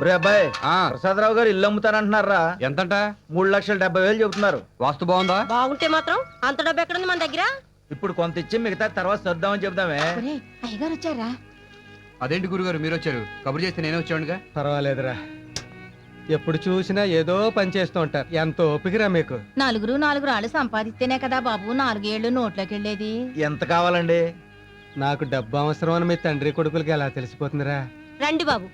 ఒరే అబ్బాయి, ప్రసాదరావు గారు ఇల్లు అమ్ముతానంటున్నారా? ఎంతంట? 3,70,000 చెబుతున్నారు. వాస్తు బాగుందా? బాగుంటే మాత్రం అంత డబ్బు ఎక్కడుంది మన దగ్గర? ఇప్పుడు కొంత ఇచ్చి మిగతా తర్వాత సర్దామని చెప్దామే. అయ్యగారు వచ్చారా? అదేంటి గురుగారు మీరు వచ్చారు? కబురు చేస్తే నేనే వచ్చానుగా. పర్వాలేదురా, ఎప్పుడు చూసినా ఏదో పని చేస్తూ ఉంటారు. ఎంత ఓపికరా మీకు. నాలుగు రాళ్ళు సంపాదిస్తేనే కదా బాబు 4 ఏళ్ళు నోట్లోకి వెళ్ళేది. ఎంత కావాలండి? నాకు డబ్బు అవసరం అని మీ తండ్రి కొడుకులకి ఎలా తెలిసిపోతుందిరా? రండి బాబు,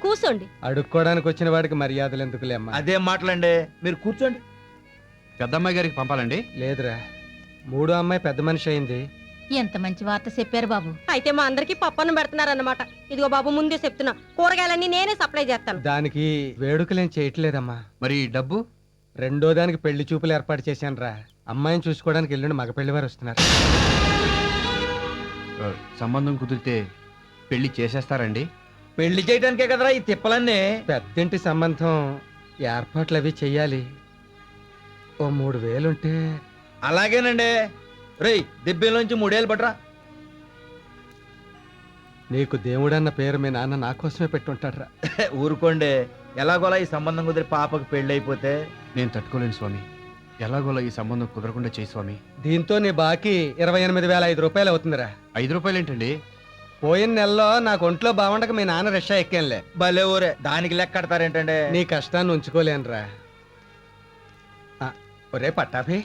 కూసోండి. అడుక్కోవడానికి వచ్చిన వాడికి మర్యాదలు ఎందుకులేమ్మా? అదేం మాటలండి, మీరు కూర్చోండి. పెద్దమ్మాయి గారికి పంపాలండి. లేదురా, 3వ అమ్మాయి పెద్ద మనిషి అయింది. ఎంత మంచి వార్త చెప్పారు బాబు. అయితే మా అందరికి పప్పన్నం పెడుతున్నారన్నమాట. ఇదిగో బాబు, ముందే చెప్తున్నా, కూరగాయలన్నీ నేనే సప్లై చేస్తాను. దానికి వేడుకలేం చేయట్లేదమ్మా. మరి డబ్బు? 2వ దానికి పెళ్లి చూపులు ఏర్పాటు చేశాను రా. అమ్మాయిని చూసుకోవడానికి ఎల్లుండి మగ పెళ్లి వారు వస్తున్నారు. సంబంధం కుదిరితే పెళ్లి చేసేస్తారండి? పెళ్లి చేయడానికే కదరా ఈ తిప్పలన్నీ. పెద్దింటి సంబంధం ఏర్పాట్లు అవి చెయ్యాలి. ఓ 3,000 ఉంటే. అలాగేనండి. రేయ్, దిబ్బేలోంచి 3 ఏళ్ళు పట్రా. నీకు దేవుడన్న పేరు మీ నాన్న నా కోసమే పెట్టుంటాడ్రా. ఊరుకోండి, ఎలాగోలా ఈ సంబంధం కుదిరి పాపకు పెళ్లి అయిపోతే. నేను తట్టుకోలేను స్వామి. ఎలాగోలా ఈ సంబంధం కుదరకుండా చేయి స్వామి. దీంతో నీ బాకీ 28,500 రూపాయలు అవుతుందిరా. 5 రూపాయలు ఏంటండి? పోయిన నెలలో నాకు ఒంట్లో బాగుండక మీ నాన్న రిక్షా ఎక్కానులే. భలే ఊరే, దానికి లెక్క కడతారేంటండి? నీ కష్టాన్ని ఉంచుకోలేనురా. ఒరే పట్టాభి,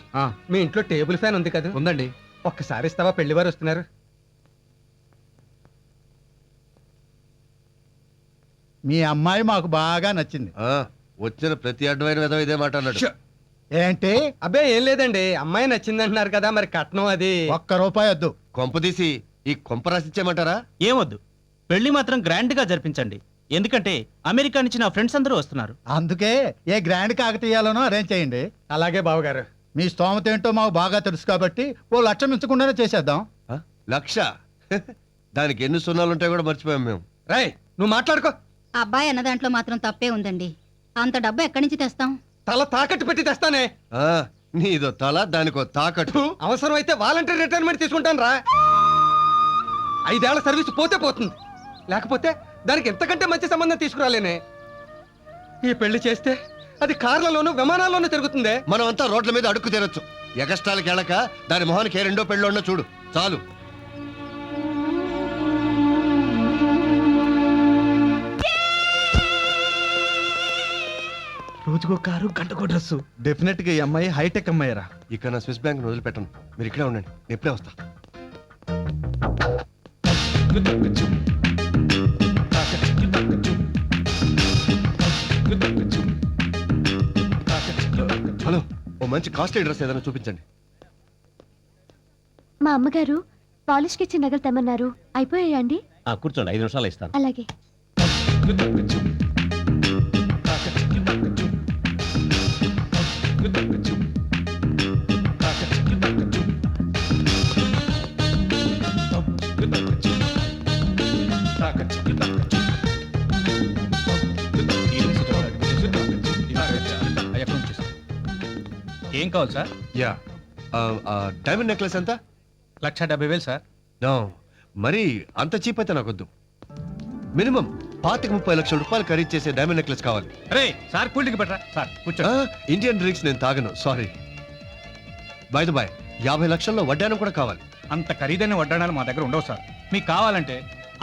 మీ ఇంట్లో టేబుల్ ఫ్యాన్ ఉంది కదా? ఉందండి. ఒక్కసారి ఇస్తావా? పెళ్లి వారు వస్తున్నారు. మీ అమ్మాయి మాకు బాగా నచ్చింది. వచ్చిన ప్రతి అడ్డమైన విధం ఇదే మాట అన్నాడు. ఏంటి? అబ్బే ఏం లేదండి, అమ్మాయి నచ్చిందంటున్నారు కదా, మరి కట్నం అది. ₹1 వద్దు. కొంపదీసి ఈ కొంప రాసిచ్చేయమంటారా? ఏమొద్దు, పెళ్లి మాత్రం గ్రాండ్ గా జరిపించండి. ఎందుకంటే అమెరికా నుంచి నా ఫ్రెండ్స్ అందరూ వస్తున్నారు. అందుకే ఏ గ్రాండ్ కాకతీయాలోనో అరేంజ్ చేయండి. అలాగే బావగారు. మీ స్తోమత ఏంటో మాకు బాగా తెలుసు కాబట్టి ఓ 1,00,000 మించకుండానే చేసేద్దాం. 1,00,000? దానికి ఎన్ని సున్నాలుంటాయి కూడా మర్చిపోయాం మేము. రాయ్, నువ్వు మాట్లాడుకో. అబ్బాయి అన్న దాంట్లో మాత్రం తప్పే ఉందండి. అంత డబ్బు ఎక్కడి నుంచి తెస్తాం? తల తాకట్టు పెట్టి తెస్తానే. నీదో తల, దానికో తాకట్టు. అవసరం అయితే వాలంటీర్ రిటైర్మెంట్ తీసుకుంటాను రా. 5 ఏళ్ల సర్వీస్ పోతే పోతుంది, లేకపోతే దానికి ఎంతకంటే మంచి సంబంధం తీసుకురాలేనే. ఈ పెళ్లి చేస్తే అది కార్లలోనూ విమానాల్లోనూ తిరుగుతుందే. మనం అంతా రోడ్ల మీద అడుక్కు తినొచ్చు. ఎగస్టాలకి వెళ్ళక దాని మొహానికి ఏ 2వ పెళ్ళి ఉన్నా చూడు చాలు. రోజుకో కారు, గంటకో డ్రెస్సు. డెఫినెట్ గా ఈ అమ్మాయి హైటెక్ అమ్మాయిరా. ఇక నా స్విస్ బ్యాంక్ వదిలిపెట్టను. మీరు ఇక్కడే ఉండండి, నేను ఇప్పుడే వస్తా. హలో, ఓ మంచి కాస్ట్లీ డ్రెస్ ఏదైనా చూపించండి. మా అమ్మగారు పాలిష్కి ఇచ్చిన నగలు తెమ్మన్నారు. అయిపోయాయండి? కూర్చోండి, 5 నిమిషాలు ఇస్తాను. అలాగే. ఏం కావాలి సార్? యా, డైమండ్ నెక్లెస్ ఎంత? 1,70,000 సార్. నో, మరి అంత చీప్ అయితే నాకొద్దు. మినిమం 25-30 లక్షల రూపాయలు ఖరీదు చేసే డైమండ్ నెక్లెస్ కావాలి. అరే సార్, కూల్డ్రింక్ పెట్టరా సార్, కూర్చోండి. ఇండియన్ డ్రింక్స్ నేను తాగను, సారీ. బై ద బై, 50 లక్షల్లో వడ్డానం కూడా కావాలి. అంత ఖరీదైన వడ్డాణాలు మా దగ్గర ఉండవు సార్. మీకు కావాలంటే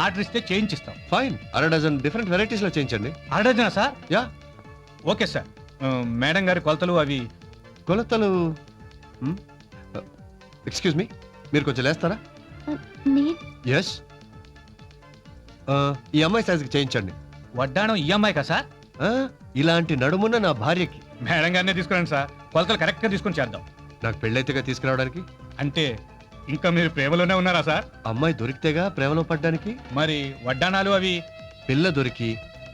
ఆర్డర్ ఇస్తే చేయించిస్తాం. ఫైన్, 1/2 డజన్ డిఫరెంట్ వెరైటీస్ లో చేయించండి. అడగనా sir? Yeah, okay sir. Madam గారి కొలతలు అవి. కొలతలు? ఎక్స్క్యూజ్ మీ, మీరు కొంచెం లేస్తారా? ఎస్, ఈ అమ్మాయి సైజుకి చేయించండి. వడ్డాణం ఈ అమ్మాయి కదా సార్? ఇలాంటి నడుమున్న నా భార్యకి. మేడం గారినే తీసుకురండి సార్, కొలతలు కరెక్ట్ గా తీసుకొని చేద్దాం. నాకు పెళ్ళైతేగా తీసుకురావడానికి. అంటే ఇంకా మీరు ప్రేమలోనే ఉన్నారా సార్? అమ్మాయి దొరికితేగా ప్రేమలో పడ్డానికి. మరి వడ్డాణాలు అవి? పిల్ల దొరికి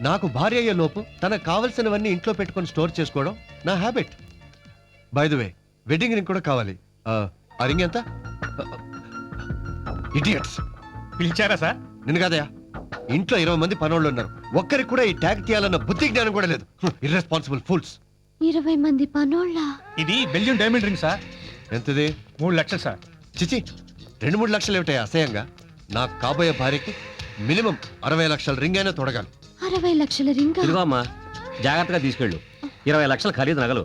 నాకు భార్య అయ్యే లోపు తనకు కావలసినవన్నీ ఇంట్లో పెట్టుకొని స్టోర్ చేసుకోవడం నా habit. By the way, wedding ring కూడా కావాలి. ఆ రింగ్ ఎంత? ఇడియట్స్, పిలిచారా సార్? నిన్ను కాదయా, ఇంట్లో 20 మంది పనోళ్ళు ఉన్నారు, ఒక్కరికి కూడా ఈ ట్యాగ్ తీయాలన్న బుద్ధి జ్ఞానం కూడా లేదు. Irresponsible fools. 20 మంది పనోళ్ళ? ఇది బెల్జియం డైమండ్ రింగ్ సార్. ఎంతది? 3 లక్షలు సార్. చిచి, 2-3 లక్షలు ఏమిటాయి అసహ్యంగా? నాకు కాబోయే భార్యకి మినిమం 60 లక్షల రింగ్ అయినా తొడగాలి. 60 లక్షల రింగా? ఇదిగో అమ్మా జాగ్రత్తగా తీసుకెళ్ళు 20 లక్షల ఖరీదు నగలు.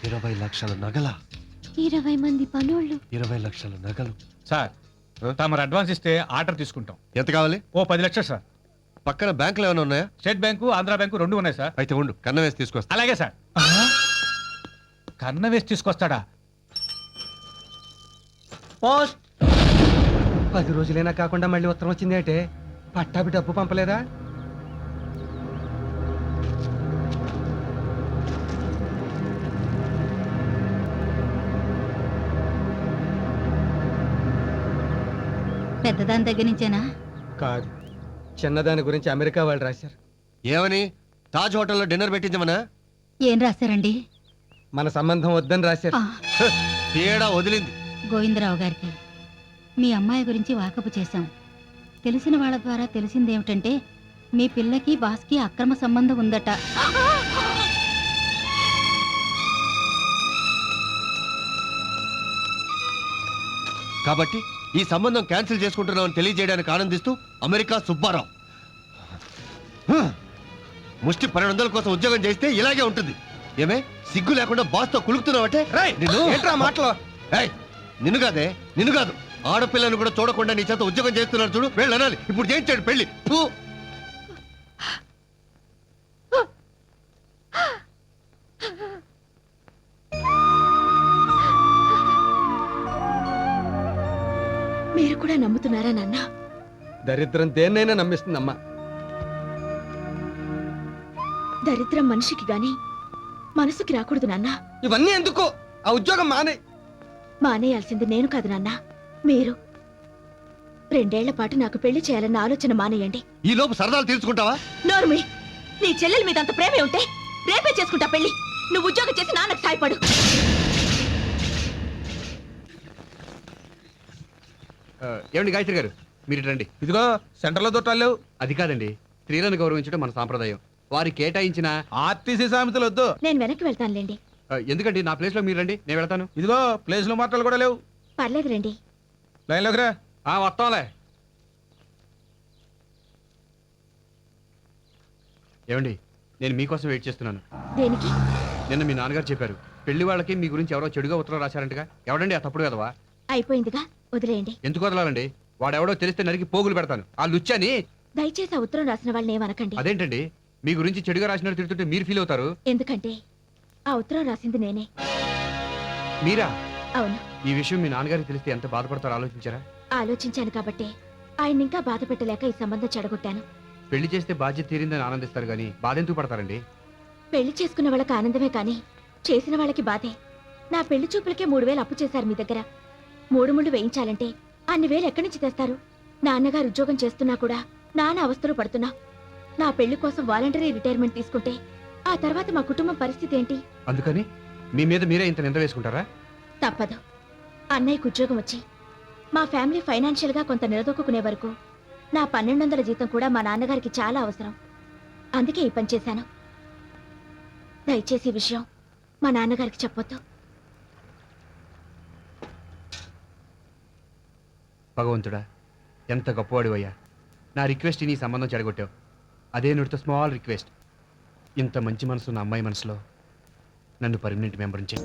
20 లక్షల నగల 20 మంది పనోళ్ళు. 20 లక్షల నగలు. సార్ తమరు అడ్వాన్స్ ఇస్తే ఆర్డర్ తీసుకుంటాం. ఎంత కావాలి? ఓ 10 లక్షలు సార్. పక్కన బ్యాంకులు ఏమైనా ఉన్నాయా? స్టేట్ బ్యాంకు ఆంధ్రా బ్యాంకు రెండు ఉన్నాయి సార్. అయితే ఉండు, కన్న వేసి తీసుకొస్తా. అలాగే సార్. కన్న వేసి తీసుకొస్తాడా? పోస్ట్ 10 రోజులైనా కాకుండా మళ్ళీ ఉత్తరం వచ్చింది అంటే పట్టాభి డబ్బు పంపలేదా? పెద్దదాని దగ్గర నుంచేనా? కాదు, చిన్నదాని గురించి అమెరికా వాళ్ళు రాశారు. ఏమని? తాజ్ హోటల్లో డిన్నర్ పెట్టించమనా? ఏం రాశారండి? మన సంబంధం వద్దని రాశారు. ఆ, తేడా వదిలింది. గోవిందరావు గారికి మీ అమ్మాయి గురించి వాకపు చేశాం. తెలిసిన వాళ్ళ ద్వారా తెలిసిందేమిటంటే మీ పిల్లకి బాస్కి అక్రమ సంబంధం ఉందట. కాబట్టి ఈ సంబంధం క్యాన్సిల్ చేసుకుంటున్నామని తెలియజేయడానికి ఆనందిస్తూ అమెరికా సుబ్బారావు ముష్టి 1200 కోసం ఉద్యోగం చేస్తే ఇలాగే ఉంటుంది. ఏమే సిగ్గు లేకుండా బాస్తో కులుకుతున్నావటే? నిన్ను ఏంట్రా మాటలు? ఏయ్, నిన్ను కాదే, నిన్ను కాదు, ఆడపిల్లను కూడా చూడకుండా నీ చేత ఉద్యోగం చేస్తున్నాడు చూడు. వెళ్ళి అనాలి. ఇప్పుడు చేయించాడు పెళ్లి. ఫు. మీరు కూడా నమ్ముతున్నారా నాన్న? దరిద్రం దేన్నైనా నమ్మిస్తుందమ్మా. దరిద్రం మనిషికి గాని మనసుకి రాకూడదు నాన్న. ఇవన్నీ ఎందుకు? ఆ ఉద్యోగం మానే. మానేయాల్సింది నేను కాదు నాన్న, మీరు. 2 ఏళ్ల పాటు నాకు పెళ్లి చేయాలన్న ఆలోచన మానేయండి. ఈ లోపు సరదాలు తీర్చుకుంటావా? నోర్మి, నీ చెల్లెల మీద అంత ప్రేమే ఉంటే రేపే చేసుకుంటా పెళ్లి. నువ్వు ఉద్యోగం చేసి నాన్నకు సాయపడు. ఏమండి గాయత్రి గారు, మీరు రండి. ఇదిగో సెంటర్లో దొట్టాలు. అది కాదండి, స్త్రీలను గౌరవించడం మన సాంప్రదాయం. వారి కేటాయించిన ఆర్టీసీ సామెతలు వద్దు. నేను వెనక్కి వెళ్తానులేండి. ఎందుకండి నా ప్లేస్ లో మీరు రండి, నేను వెళ్తాను. ఇదిగో ప్లేస్ లో మాటలు కూడా లేవు. పర్లేదు రండి. లైన్లోకి రా. వస్తాంలే. ఏమండి, నేను మీకోసం వెయిట్ చేస్తున్నాను. దేనికి? నిన్న మీ నాన్నగారు చెప్పారు, పెళ్లి వాళ్ళకి మీ గురించి ఎవరో చెడుగా ఉత్తరం రాశారంటగా. ఎవడండి ఆ తప్పుడు కదవా? అయిపోయిందిగా, వదిలేయండి. ఎందుకు వదలాలండి? వాడెవడో తెలిస్తే నరికి పోగులు పెడతాను. ఆ లుచ్చని. దయచేసి ఆ ఉత్తరం రాసిన వాళ్ళని ఏమనకండి. అదేంటండి, మీ గురించి చెడుగా రాసినట్టు తిడుతుంటే మీరు ఫీల్ అవుతారు. ఎందుకంటే ఆ ఉత్తరం రాసింది నేనే. మీరా? అవును, ఈ విషయం మీ నాన్నగారికి తెలిస్తే ఎంత బాధపడతారో ఆలోచించారా? ఆలోచించాను కాబట్టి ఆయన ఇంకా బాధ పెట్టలేక ఈ సంబంధం చెడగొట్టాను. పెళ్లి చేస్తే బాధ్యత తీరిందని ఆనందిస్తారు గానీ బాధ ఎందుకు పడతారండి? పెళ్లి చేసుకున్న వాళ్ళకి ఆనందమే కానీ చేసిన వాళ్ళకి బాధే. నా పెళ్లి చూపులకే 3000 అప్పు చేశారు మీ దగ్గర. 3 ముళ్ళు వేయించాలంటే అన్ని వేలు ఎక్కడి నుంచి తెస్తారు? నాన్నగారు ఉద్యోగం చేస్తున్నా కూడా నాన్న అవస్థలు పడుతున్నా. నా పెళ్లి కోసం వాలంటరీ రిటైర్మెంట్ తీసుకుంటే ఆ తర్వాత మా కుటుంబం పరిస్థితి ఏంటి? అందుకని మీ మీద మీరే ఇంత నింద వేసుకుంటారా? తప్పదు. అన్నయ్యకు ఉద్యోగం వచ్చి మా ఫ్యామిలీ ఫైనాన్షియల్ గా కొంత నిలదొక్కునే వరకు నా 1200 జీతం కూడా మా నాన్నగారికి చాలా అవసరం. అందుకే ఈ పని చేశాను. దయచేసి ఈ విషయం మా నాన్నగారికి చెప్పొద్దు. భగవంతుడా, ఎంత గొప్పవాడివయ్యా. నా రిక్వెస్ట్ నీ సంబంధం చెడగొట్టావు. అదే నుడితో స్మాల్ రిక్వెస్ట్, ఇంత మంచి మనసు నా అమ్మాయి మనసులో నన్ను పర్మనెంట్ మెంబర్ చేయి.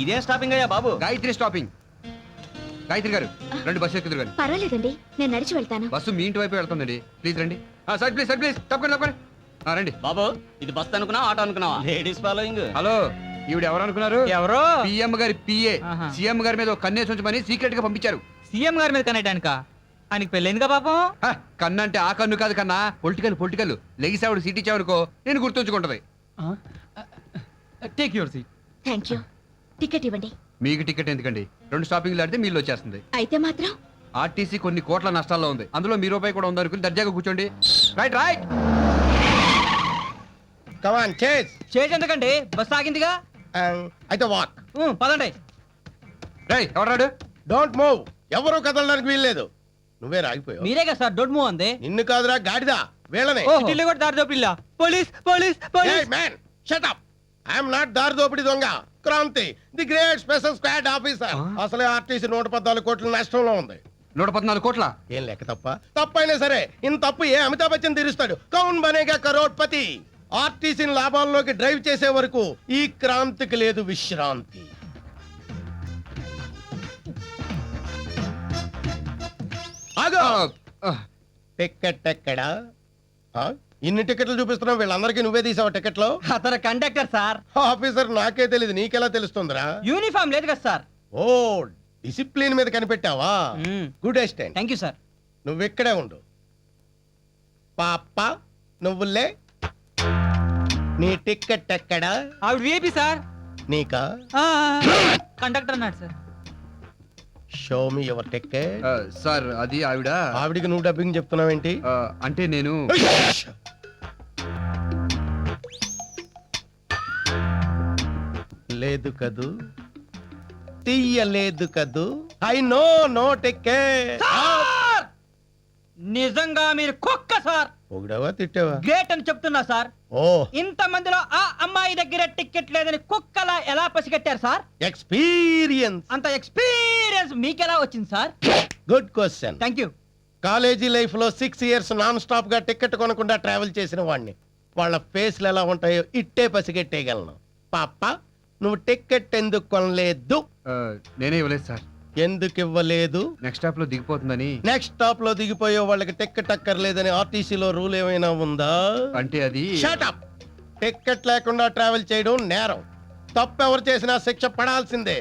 ఇదే స్టాపింగ్ అయ్యా బాబు? గాయత్రి స్టాపింగ్. గాయత్రి గారు రండి, బస్సు ఎక్కుదురు గారు. పర్వాలేదండి, నేను నడిచి వెళ్తాను. బస్సు మీ ఇంటి వైపు వెళ్తుందండి. ప్లీజ్ రండి. Side please, side please. తప్పకుండా తప్పకుండా రండి. బాబు ఇది బస్ అనుకున్నా ఆటో అనుకున్నావా? Ladies following. హలో, ఈవిడ ఎవరు అనుకున్నారు? ఎవరో పిఎం గారి పిఏ. ఆహా. సీఎం గారి మీద ఒక కన్నేసి ఉంచమని సీక్రెట్ గా పంపించారు. సీఎం గారి మీద కనేటానిక? ఆయనకి పెళ్ళైందిగా పాపం. హ, కన్ను అంటే ఆ కన్ను కాదు కన్నా, పొలిటికల్ లెగిసావుడు సీట్ ఇచ్చావనుకో నేను గుర్తుంచుకుంటది. Take your seat. Thank you. Ticket ఇవ్వండి. మీకు టికెట్ ఎందుకండి? 2 స్టాపింగ్లు ఆడితే మీళ్ళు వచ్చేస్తుంది. అయితే మాత్రం ఆర్టీసీ కొన్ని కోట్ల నష్టాల్లో ఉంది. అందులో మీ రూపాయి కూడా ఉందనుకుని దర్జాగా కూర్చోండి. Right right. Come on chase. చేసి ఎందుకండి, బస్ ఆగిందిగా. అయితే వాక్. పదండి. రై ఎవరాడు? Don't move. ఎవరు కదలడానికి వీల్లేదు. నువ్వే రాగిపోయావు. మీరే కదా సార్ డోంట్ మూవ్ అంది. నిన్ను కాదురా గాడిదా, వీళ్ళనే. సిటీలో కూడా దారి దోపిల్లా. Police police police. Man shut up. I'm not దారి దోపిడి దొంగ. Kranti, the great special squad officer. అసలే ఆర్టీసీ 114 కోట్ల నష్టంలో ఉంది. 114 కోట్ల. ఏం లెక్క తప్ప తప్పైనా సరే ఇంత తప్పు ఏ అమితాబ్ బచ్చన్ తీరుస్తాడు? కౌన్ బనేగా కరోడ్పతి. ఆర్టీసీని లాభాల్లోకి డ్రైవ్ చేసే వరకు ఈ క్రాంతికి లేదు విశ్రాంతి. ఆగు! టికెట్ ఎక్కడా? ఇన్ని టికెట్లు చూపిస్తున్నావు, వీళ్ళందరికీ నువ్వే తీసావు టికెట్లు? అతను కండక్టర్ సార్. ఆఫీసర్ నాకే తెలియదు, నీకెలా తెలుస్తుందిరా? యూనిఫామ్ లేదు కదా సార్. ఓ, డిసిప్లిన్ మీద కనిపెట్టావా? Good assistant. Thank you sir. నువ్వు ఇక్కడే ఉండు. పాప నువ్వులే. నీ టికెట్ ఎక్కడా? ఆవిడ విఐపి సార్. నీకా? కండక్టర్ అన్నాడు sir. Show me your ticket. Sir అది ఆవిడ. ఆవిడికి నువ్వు డబ్బింగ్ చెప్తున్నావేంటి? అంటే నేను లేదు కదూ, తీయలేదు కదూ. I know no ticket. నిజంగా మీరు కుక్క సార్. పొగిడావా తిట్టావా? గ్రేట్ అని చెప్తున్నా సార్. ఓ, ఇంత మందిలో ఆ అమ్మాయి దగ్గర టికెట్ లేదని కుక్కలా ఎలా పసిగట్టారు సార్? ఎక్స్పీరియన్స్. అంత ఎక్స్పీరియన్స్ మీకెలా వచ్చింది sir? Good question. Thank you. College life లో 6 years నాన్ స్టాప్ గా టికెట్ కొనకుండా ట్రావెల్ చేసిన వాడిని. వాళ్ళ ఫేస్లు ఎలా ఉంటాయో ఇట్టే పసిగట్టేయగలను. పాప నువ్వు టికెట్ ఎందుకు కొనలేదు? నేనే ఇవ్వలేదు సార్. ఎందుకు ఇవ్వలేదు? నెక్స్ట్ స్టాప్ లో దిగిపోతుందని. నెక్స్ట్ స్టాప్ లో దిగిపోయే వాళ్ళకి టికెట్ అక్కర్లేదని ఆర్టీసీలో రూల్ ఏమైనా ఉందా? అంటే అది షట్ అప్. టికెట్ లేకుండా ట్రావెల్ చేయడం నేరం. తప్పు ఎవరు చేసినా శిక్ష పడాల్సిందే.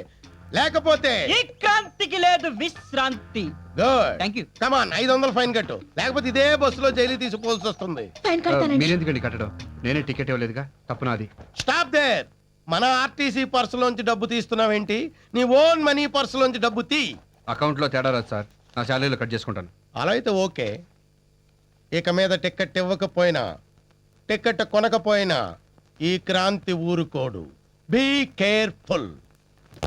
లేకపోతే ఈ క్రాంతికి లేదు విశ్రాంతి. Good. Thank you. Come on, 500 fine కట్టు. లేకపోతే ఇదే బస్సులో జైలు తీసుకోవాల్సి వస్తుంది. ఫైన్ కడతానండి. మీరెందుకండి కట్టడం? నేనే టికెట్ ఇవ్వలేదుగా, తప్పు నాది. Stop there. మన ఆర్టీసీ పర్సులోంచి డబ్బు తీస్తున్నావేంటి? నీ ఓన్ మనీ పర్సులోంచి డబ్బు తీ. అకౌంట్ లో తేడా రాదు సార్, నా శాలరీలో కట్ చేసుకుంటాను. అలా అయితే ఓకే. ఇక మీద టికెట్ ఇవ్వకపోయినా, టికెట్ కొనకపోయినా ఈ క్రాంతి ఊరుకోడు. Be careful.